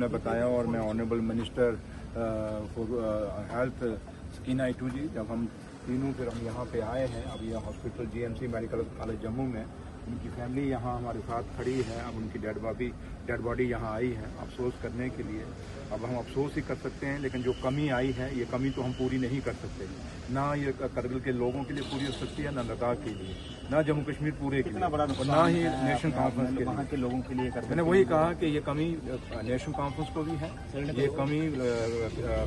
ने बताया और मैं honourable minister for health Sakina Ittoo ji, जब हम तीनों फिर हम यहाँ पे आए हैं, अब यह hospital GMC medical college Jammu में उनकी फैमिली यहाँ हमारे साथ खड़ी है। अब उनकी डेड बॉडी यहाँ आई है अफसोस करने के लिए। अब हम अफसोस ही कर सकते हैं, लेकिन जो कमी आई है ये कमी तो हम पूरी नहीं कर सकते। ना ये करगिल के लोगों के लिए पूरी हो सकती है, ना लद्दाख के लिए, ना जम्मू कश्मीर पूरे के लिए, और ना ही नेशनल कॉन्फ्रेंस के वहाँ के लोगों के लिए। मैंने वही कहा कि ये कमी नेशनल कॉन्फ्रेंस को भी है, ये कमी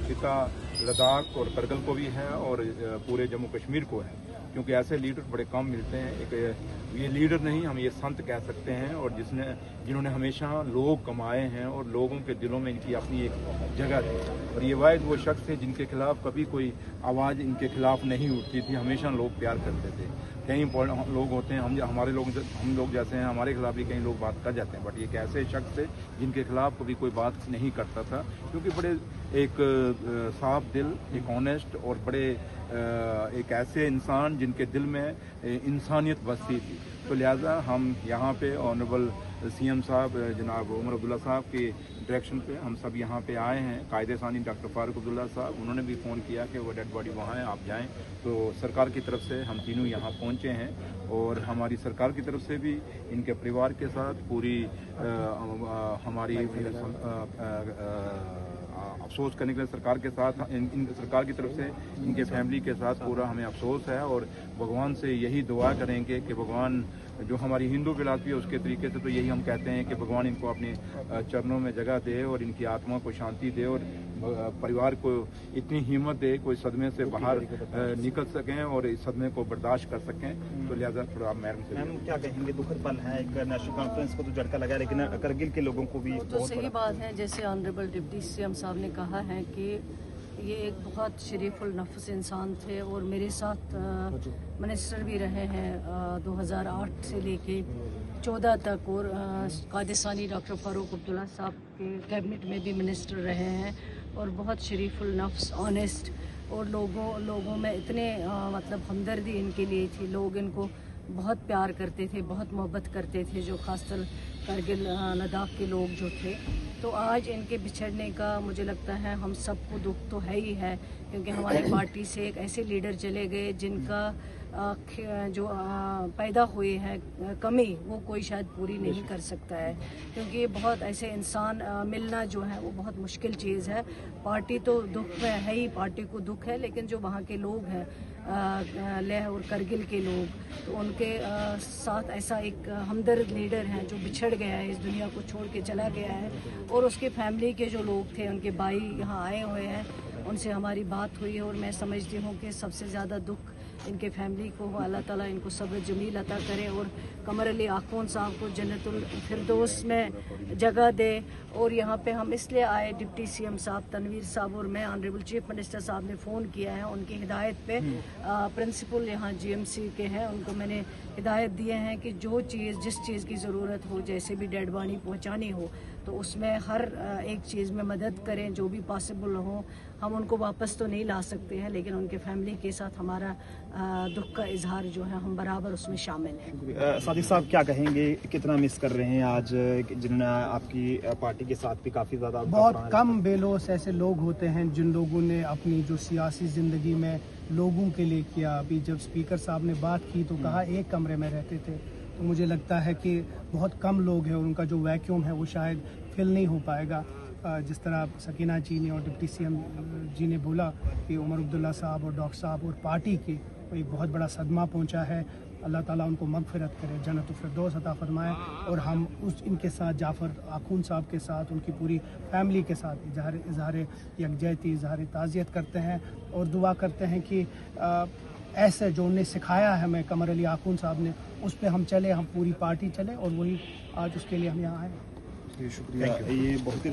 पिता लद्दाख और करगिल को भी है और पूरे जम्मू कश्मीर को है, क्योंकि ऐसे लीडर बड़े कम मिलते हैं। एक ये लीडर नहीं, हम ये संत कह सकते हैं, और जिन्होंने हमेशा लोग कमाए हैं और लोगों के दिलों में इनकी अपनी एक जगह थी। और ये वाहिद वो शख्स थे जिनके खिलाफ कभी कोई आवाज़ इनके खिलाफ नहीं उठती थी, हमेशा लोग प्यार करते थे। कई लोग होते हैं, हम लोग जैसे हैं, हमारे खिलाफ भी कई लोग बात कर जाते हैं, बट ये एक ऐसे शख्स थे जिनके खिलाफ कभी कोई बात नहीं करता था, क्योंकि बड़े एक साफ दिल, एक ऑनेस्ट और बड़े एक ऐसे इंसान जिनके दिल में इंसानियत बसती थी। तो लिहाजा हम यहाँ पे ऑनरेबल सीएम साहब जनाब उमर अब्दुल्ला साहब के डायरेक्शन पे हम सब यहाँ पे आए हैं। कायदे सानी डॉक्टर फारूक अब्दुल्ला साहब, उन्होंने भी फ़ोन किया कि वो डेड बॉडी वहाँ है, आप जाएं। तो सरकार की तरफ से हम तीनों यहाँ पहुँचे हैं, और हमारी सरकार की तरफ से भी इनके परिवार के साथ पूरी हमारी अफसोस करने के लिए सरकार के साथ सरकार की तरफ से इनके फैमिली के साथ पूरा हमें अफसोस है। और भगवान से यही दुआ करेंगे कि भगवान जो हमारी हिंदू फिलॉसफी है उसके तरीके से तो यही हम कहते हैं कि भगवान इनको अपने चरणों में जगह दे और इनकी आत्मा को शांति दे, और परिवार को इतनी हिम्मत दे कोई सदमे से बाहर निकल सकें और इस सदमे को बर्दाश्त कर सकें। तो लिहाजा थोड़ा मैम क्या कहेंगे, दुखद पल है, एक नेशनल कॉन्फ्रेंस को तो झटका लगा, लेकिन करगिल के लोगों को भी तो सही बात है। जैसे ऑनरेबल डिप्टी सीएम साहब ने कहा है कि ये एक बहुत शरीफुल नफ्स इंसान थे, और मेरे साथ मिनिस्टर भी रहे हैं 2008 से लेके 14 तक, और कायदेसानी डॉक्टर फारूक अब्दुल्ला साहब के कैबिनेट में भी मिनिस्टर रहे हैं, और बहुत शरीफुल नफ्स, ऑनेस्ट, और लोगों में इतने मतलब हमदर्दी इनके लिए थी। लोग इनको बहुत प्यार करते थे, बहुत मोहब्बत करते थे, जो खासकर करगिल लद्दाख के लोग जो थे। तो आज इनके बिछड़ने का मुझे लगता है हम सबको दुख तो है ही है, क्योंकि हमारी पार्टी से एक ऐसे लीडर चले गए जिनका जो पैदा हुई है कमी वो कोई शायद पूरी नहीं कर सकता है, क्योंकि बहुत ऐसे इंसान मिलना जो है वो बहुत मुश्किल चीज़ है। पार्टी तो दुख में है ही, पार्टी को दुख है, लेकिन जो वहाँ के लोग हैं लेह और करगिल के लोग, तो उनके साथ ऐसा एक हमदर्द लीडर है जो बिछड़ गया है, इस दुनिया को छोड़ के चला गया है। और उसके फैमिली के जो लोग थे, उनके भाई यहाँ आए हुए हैं, उनसे हमारी बात हुई है, और मैं समझती हूँ कि सबसे ज़्यादा दुख इनके फैमिली को हो। अल्लाह ताला इनको सब्र जमील अता करे, और कमर अली आखून साहब को जन्नतुल फिरदौस में जगह दे। और यहाँ पे हम इसलिए आए, डिप्टी सीएम साहब तनवीर साहब और मैं, ऑनरेबल चीफ मिनिस्टर साहब ने फ़ोन किया है, उनकी हिदायत पे प्रिंसिपल यहाँ जीएमसी के हैं, उनको मैंने हिदायत दिए हैं कि जिस चीज़ की ज़रूरत हो, जैसे भी डेड बॉडी पहुँचानी हो, तो उसमें हर एक चीज़ में मदद करें जो भी पॉसिबल हो। हम उनको वापस तो नहीं ला सकते हैं, लेकिन उनके फैमिली के साथ हमारा दुख का इजहार जो है हम बराबर उसमें शामिल हैं। सादिक साहब क्या कहेंगे, कितना मिस कर रहे हैं आज जिन्होंने आपकी पार्टी के साथ भी काफ़ी ज़्यादा? बहुत कम बेलोस ऐसे लोग होते हैं जिन लोगों ने अपनी जो सियासी ज़िंदगी में लोगों के लिए किया। अभी जब स्पीकर साहब ने बात की तो कहा एक कमरे में रहते थे, तो मुझे लगता है कि बहुत कम लोग हैं, उनका जो वैक्यूम है वो शायद फिल नहीं हो पाएगा। जिस तरह सकीना जी ने और डिप्टी सीएम जी ने बोला कि उमर अब्दुल्ला साहब और डॉक्टर साहब और पार्टी की एक बहुत बड़ा सदमा पहुंचा है। अल्लाह ताला उनको मगफिरत करे, जन्नतुल फिरदौस अता फरमाए, और हम इनके साथ जाफ़र आखून साहब के साथ, उनकी पूरी फैमिली के साथ इजहार यकजहती, इजहार ताज़ियत करते हैं, और दुआ करते हैं कि ऐसे जो उन्हें सिखाया है हमें कमर अली आखून साहब ने, उस पर हम चले, हम पूरी पार्टी चले, और वही आज उसके लिए हम यहाँ आए। शुक्रिया। ये बहुत